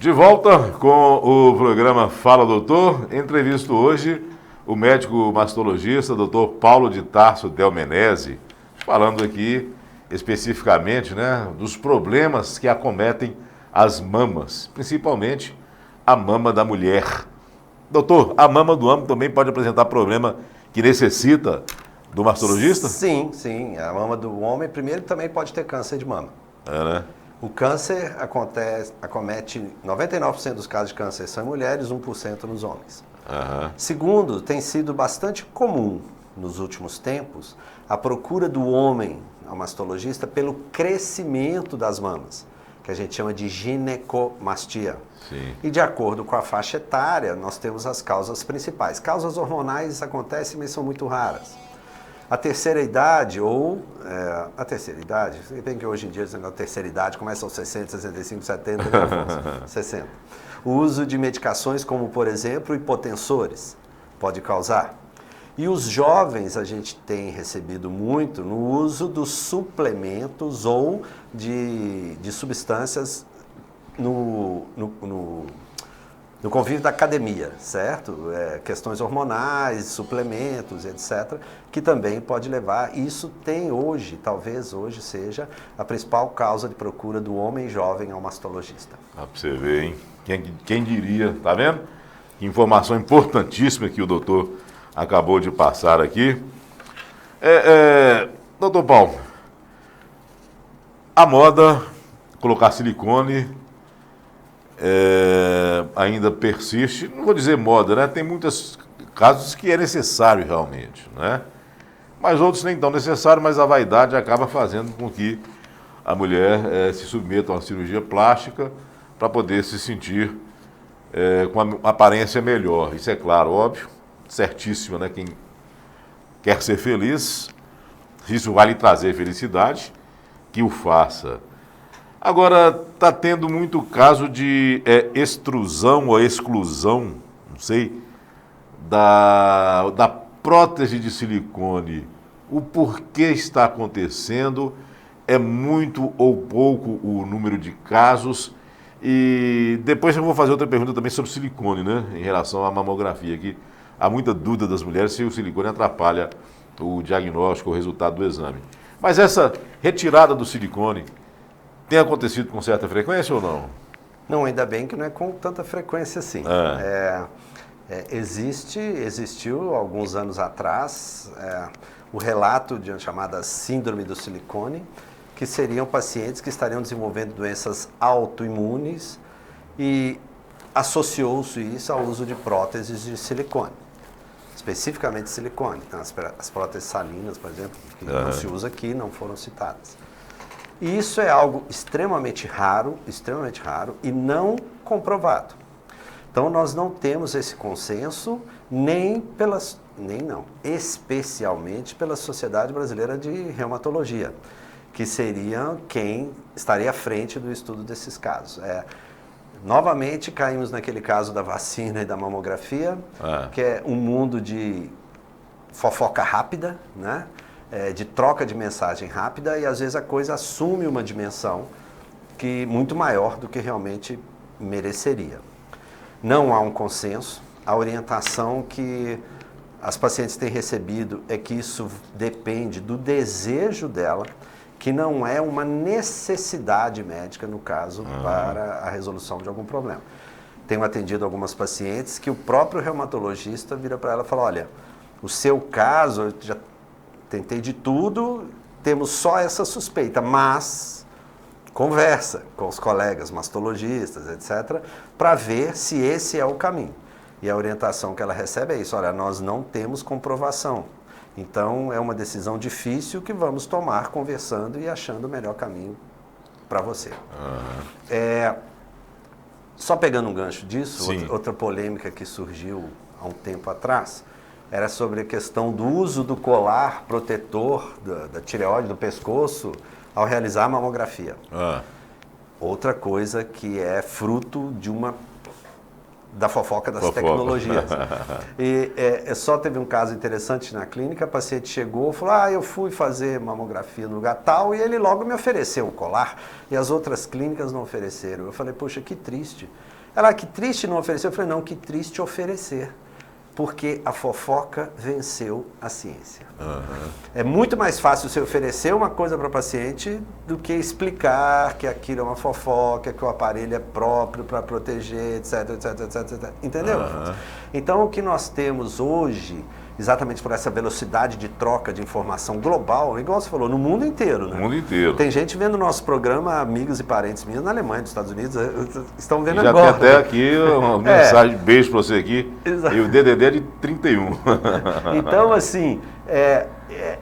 De volta com o programa Fala Doutor. Entrevisto hoje o médico mastologista, Dr. Paulo de Tarso Del Menezes, falando aqui especificamente, dos problemas que acometem as mamas, principalmente a mama da mulher. Doutor, a mama do homem também pode apresentar problema que necessita do mastologista? Sim. A mama do homem, primeiro, também pode ter câncer de mama. Né? O câncer acomete 99% dos casos de câncer são em mulheres, 1% nos homens. Segundo, tem sido bastante comum nos últimos tempos a procura do homem ao mastologista pelo crescimento das mamas, que a gente chama de ginecomastia. Sim. E de acordo com a faixa etária, nós temos as causas principais. Causas hormonais acontecem, mas são muito raras. A terceira idade, se bem que hoje em dia a terceira idade começa aos 60, 65, 70, 60. O uso de medicações como, por exemplo, hipotensores pode causar. E os jovens a gente tem recebido muito no uso dos suplementos ou de substâncias no convívio da academia, certo? Questões hormonais, suplementos, etc., que também pode levar. Isso tem hoje, talvez hoje seja a principal causa de procura do homem jovem ao mastologista. Pra você ver, hein? Quem diria, tá vendo? Que informação importantíssima que o doutor acabou de passar aqui. Doutor Paulo, a moda, colocar silicone, ainda persiste, não vou dizer moda, Tem muitos casos que é necessário realmente, Mas outros nem tão necessário, mas a vaidade acaba fazendo com que a mulher se submeta a uma cirurgia plástica para poder se sentir com uma aparência melhor. Isso é claro, óbvio, certíssimo, Quem quer ser feliz, isso vai lhe trazer felicidade, que o faça. Agora, está tendo muito caso de extrusão ou exclusão, não sei, da prótese de silicone. O porquê está acontecendo, é muito ou pouco o número de casos. E depois eu vou fazer outra pergunta também sobre silicone, em relação à mamografia, que há muita dúvida das mulheres se o silicone atrapalha o diagnóstico, o resultado do exame. Mas essa retirada do silicone tem acontecido com certa frequência ou não? Não, ainda bem que não é com tanta frequência assim. Existiu alguns anos atrás o relato de uma chamada síndrome do silicone, que seriam pacientes que estariam desenvolvendo doenças autoimunes e associou-se isso ao uso de próteses de silicone, especificamente silicone. Então, as próteses salinas, por exemplo, que não se usa aqui, não foram citadas. E isso é algo extremamente raro e não comprovado. Então, nós não temos esse consenso especialmente pela Sociedade Brasileira de Reumatologia, que seria quem estaria à frente do estudo desses casos. Novamente, caímos naquele caso da vacina e da mamografia, que é um mundo de fofoca rápida, de troca de mensagem rápida, e às vezes a coisa assume uma dimensão muito maior do que realmente mereceria. Não há um consenso. A orientação que as pacientes têm recebido é que isso depende do desejo dela, que não é uma necessidade médica, no caso, para a resolução de algum problema. Tenho atendido algumas pacientes que o próprio reumatologista vira para ela e fala: olha, o seu caso, eu já tentei de tudo, temos só essa suspeita, mas conversa com os colegas mastologistas, etc., para ver se esse é o caminho. E a orientação que ela recebe é isso: olha, nós não temos comprovação. Então, é uma decisão difícil que vamos tomar conversando e achando o melhor caminho para você. Só pegando um gancho disso, outra polêmica que surgiu há um tempo atrás, era sobre a questão do uso do colar protetor da tireoide, do pescoço, ao realizar a mamografia. Outra coisa que é fruto de uma da fofoca das tecnologias. E só teve um caso interessante na clínica, a paciente chegou e falou, eu fui fazer mamografia no lugar tal, e ele logo me ofereceu o colar, e as outras clínicas não ofereceram. Eu falei, poxa, que triste. Ela, que triste não oferecer? Eu falei, não, que triste oferecer. Porque a fofoca venceu a ciência. É muito mais fácil você oferecer uma coisa para o paciente do que explicar que aquilo é uma fofoca, que o aparelho é próprio para proteger, etc, etc, etc, etc. Entendeu? Então, o que nós temos hoje, exatamente por essa velocidade de troca de informação global, igual você falou, no mundo inteiro, né? No mundo inteiro. Tem gente vendo o nosso programa, amigos e parentes minhos na Alemanha, nos Estados Unidos, estão vendo já agora. Já tem até aqui uma mensagem, beijo para você aqui, Exato. E o DDD é de 31. Então, assim,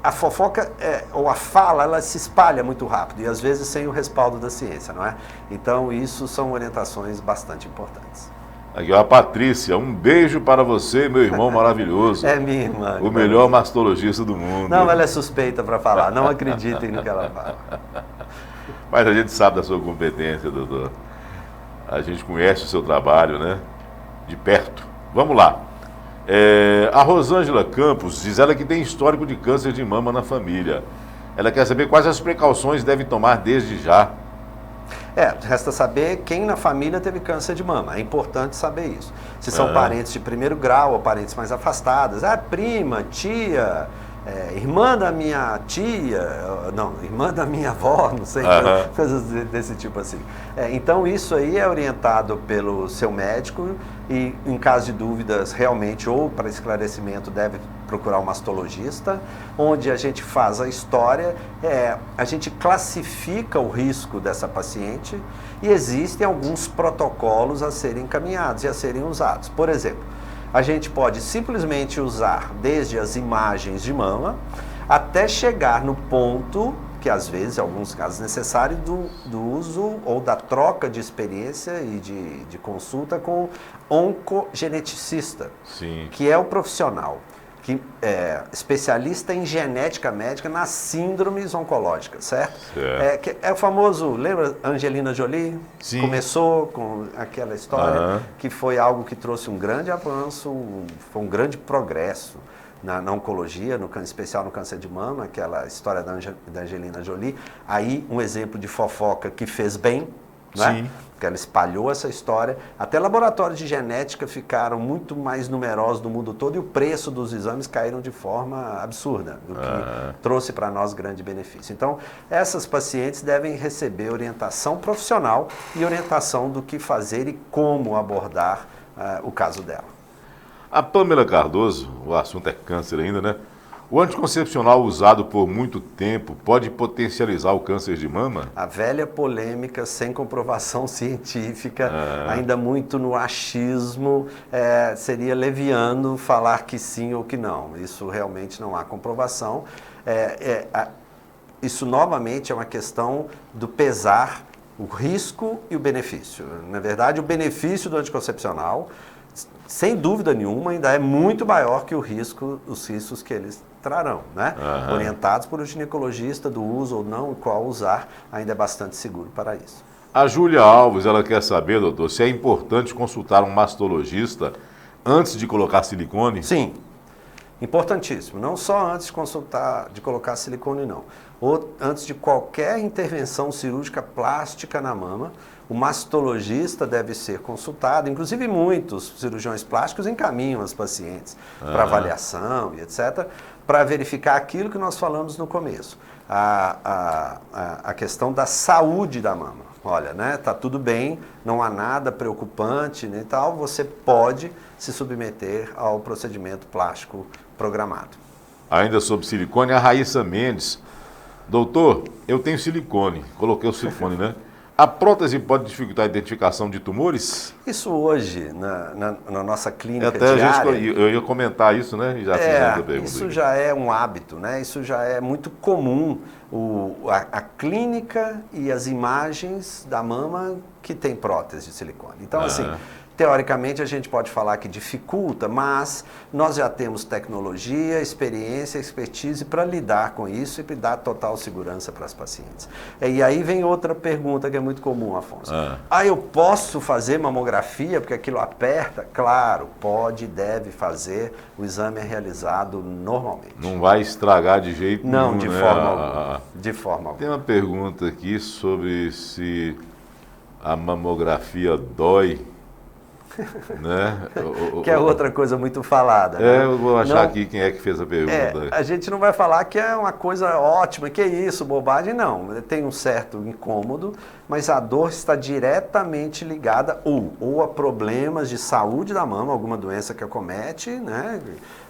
a fofoca, ou a fala, ela se espalha muito rápido, e às vezes sem o respaldo da ciência, não é? Então, isso são orientações bastante importantes. Aqui, ó, a Patrícia, um beijo para você, meu irmão maravilhoso. É minha irmã. O melhor mastologista do mundo. Não, ela é suspeita para falar, não acreditem no que ela fala. Mas a gente sabe da sua competência, doutor. A gente conhece o seu trabalho, né? De perto. Vamos lá. A Rosângela Campos diz ela que tem histórico de câncer de mama na família. Ela quer saber quais as precauções deve tomar desde já. Resta saber quem na família teve câncer de mama. É importante saber isso. Se são parentes de primeiro grau ou parentes mais afastadas. Prima, tia, irmã da minha tia, não, irmã da minha avó, não sei, coisas desse tipo assim. Então isso aí é orientado pelo seu médico e em caso de dúvidas realmente ou para esclarecimento deve procurar um mastologista, onde a gente faz a história, a gente classifica o risco dessa paciente e existem alguns protocolos a serem encaminhados e a serem usados. Por exemplo, a gente pode simplesmente usar desde as imagens de mama até chegar no ponto, que às vezes, em alguns casos, necessário do uso ou da troca de experiência e de consulta com oncogeneticista, Sim. Que é o profissional que é especialista em genética médica nas síndromes oncológicas, certo? É o famoso, lembra Angelina Jolie? Sim. Começou com aquela história que foi algo que trouxe um grande avanço, foi um grande progresso na oncologia, em especial no câncer de mama, aquela história da Angelina Jolie. Aí um exemplo de fofoca que fez bem, né? Porque ela espalhou essa história. Até laboratórios de genética ficaram muito mais numerosos no mundo todo e o preço dos exames caíram de forma absurda, o que trouxe para nós grande benefício. Então, essas pacientes devem receber orientação profissional e orientação do que fazer e como abordar o caso dela. A Pamela Cardoso, o assunto é câncer ainda, né? O anticoncepcional usado por muito tempo pode potencializar o câncer de mama? A velha polêmica sem comprovação científica, ainda muito no achismo, seria leviano falar que sim ou que não. Isso realmente não há comprovação. Isso novamente é uma questão do pesar o risco e o benefício. Na verdade, o benefício do anticoncepcional, sem dúvida nenhuma, ainda é muito maior que os riscos que eles trarão, né? Orientados por um ginecologista do uso ou não, qual usar, ainda é bastante seguro para isso. A Júlia Alves, ela quer saber, doutor, se é importante consultar um mastologista antes de colocar silicone? Sim, importantíssimo. Não só antes de colocar silicone, não. Ou antes de qualquer intervenção cirúrgica plástica na mama, o mastologista deve ser consultado. Inclusive, muitos cirurgiões plásticos encaminham as pacientes para avaliação e etc., para verificar aquilo que nós falamos no começo, a questão da saúde da mama. Olha, né, tá tudo bem, não há nada preocupante e tal, você pode se submeter ao procedimento plástico programado. Ainda sobre silicone, a Raíssa Mendes. Doutor, eu tenho silicone, coloquei o silicone, né? A prótese pode dificultar a identificação de tumores? Isso hoje, na nossa clínica até diária... eu ia comentar isso, né? Isso já é um hábito, né? Isso já é muito comum. A clínica e as imagens da mama que tem prótese de silicone. Então, assim, Teoricamente, a gente pode falar que dificulta, mas nós já temos tecnologia, experiência, expertise para lidar com isso e dar total segurança para as pacientes. E aí vem outra pergunta que é muito comum, Afonso. Eu posso fazer mamografia porque aquilo aperta? Claro, pode, deve fazer. O exame é realizado normalmente. Não vai estragar de jeito nenhum, Não, de né? forma alguma. De forma alguma. Tem uma pergunta aqui sobre se a mamografia dói. Né? Que é outra coisa muito falada. É, né? eu vou achar aqui quem é que fez a pergunta. A gente não vai falar que é uma coisa ótima, que é isso, bobagem, não. Tem um certo incômodo, mas a dor está diretamente ligada ou a problemas de saúde da mama, alguma doença que acomete, né?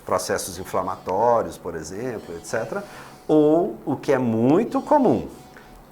Processos inflamatórios, por exemplo, etc. Ou o que é muito comum,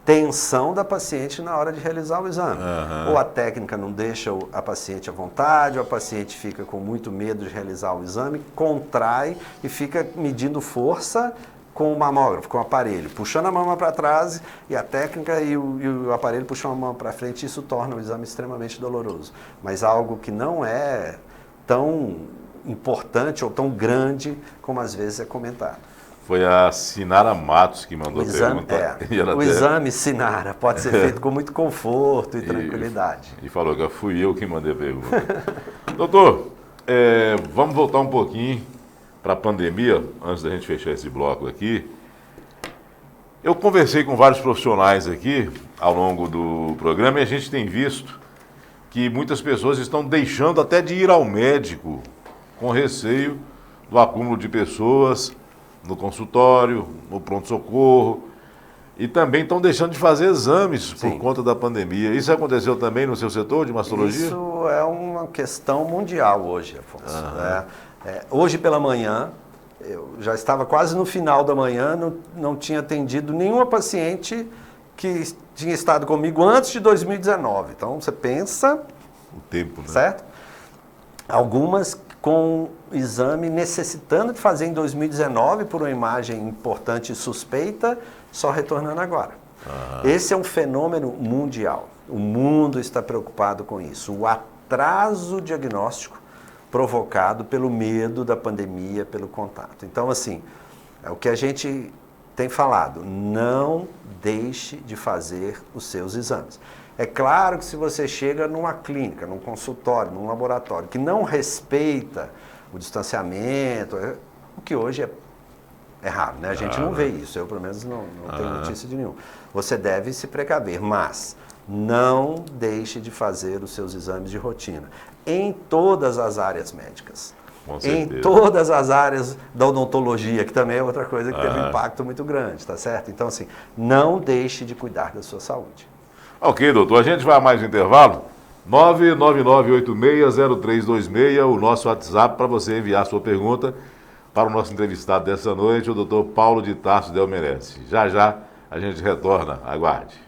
tensão da paciente na hora de realizar o exame. Ou a técnica não deixa a paciente à vontade, ou a paciente fica com muito medo de realizar o exame, contrai e fica medindo força com o mamógrafo, com o aparelho, puxando a mama para trás e a técnica e o aparelho puxam a mama para frente, e isso torna o exame extremamente doloroso. Mas algo que não é tão importante ou tão grande como às vezes é comentado. Foi a Sinara Matos que mandou a pergunta. O exame Sinara pode ser feito com muito conforto e tranquilidade. E falou que fui eu que mandei a pergunta. Doutor, vamos voltar um pouquinho para a pandemia, antes da gente fechar esse bloco aqui. Eu conversei com vários profissionais aqui ao longo do programa e a gente tem visto que muitas pessoas estão deixando até de ir ao médico com receio do acúmulo de pessoas no consultório, no pronto-socorro, e também estão deixando de fazer exames por conta da pandemia. Isso aconteceu também no seu setor de mastologia? Isso é uma questão mundial hoje, Afonso. Hoje pela manhã, eu já estava quase no final da manhã, não tinha atendido nenhuma paciente que tinha estado comigo antes de 2019. Então, você pensa... O tempo, né? Certo? Algumas com exame necessitando de fazer em 2019 por uma imagem importante e suspeita, só retornando agora. Esse é um fenômeno mundial. O mundo está preocupado com isso. O atraso diagnóstico provocado pelo medo da pandemia, pelo contato. Então, assim, é o que a gente tem falado, não deixe de fazer os seus exames. É claro que se você chega numa clínica, num consultório, num laboratório, que não respeita o distanciamento, o que hoje é raro, né? A gente não vê isso, eu pelo menos não tenho notícia de nenhum. Você deve se precaver, mas não deixe de fazer os seus exames de rotina, em todas as áreas médicas. Com certeza. Em todas as áreas da odontologia, que também é outra coisa que teve um impacto muito grande, tá certo? Então, assim, não deixe de cuidar da sua saúde. Ok, doutor. A gente vai a mais um intervalo. 999860326, o nosso WhatsApp para você enviar sua pergunta para o nosso entrevistado dessa noite, o doutor Paulo de Tarso Del Merece. Já já a gente retorna. Aguarde.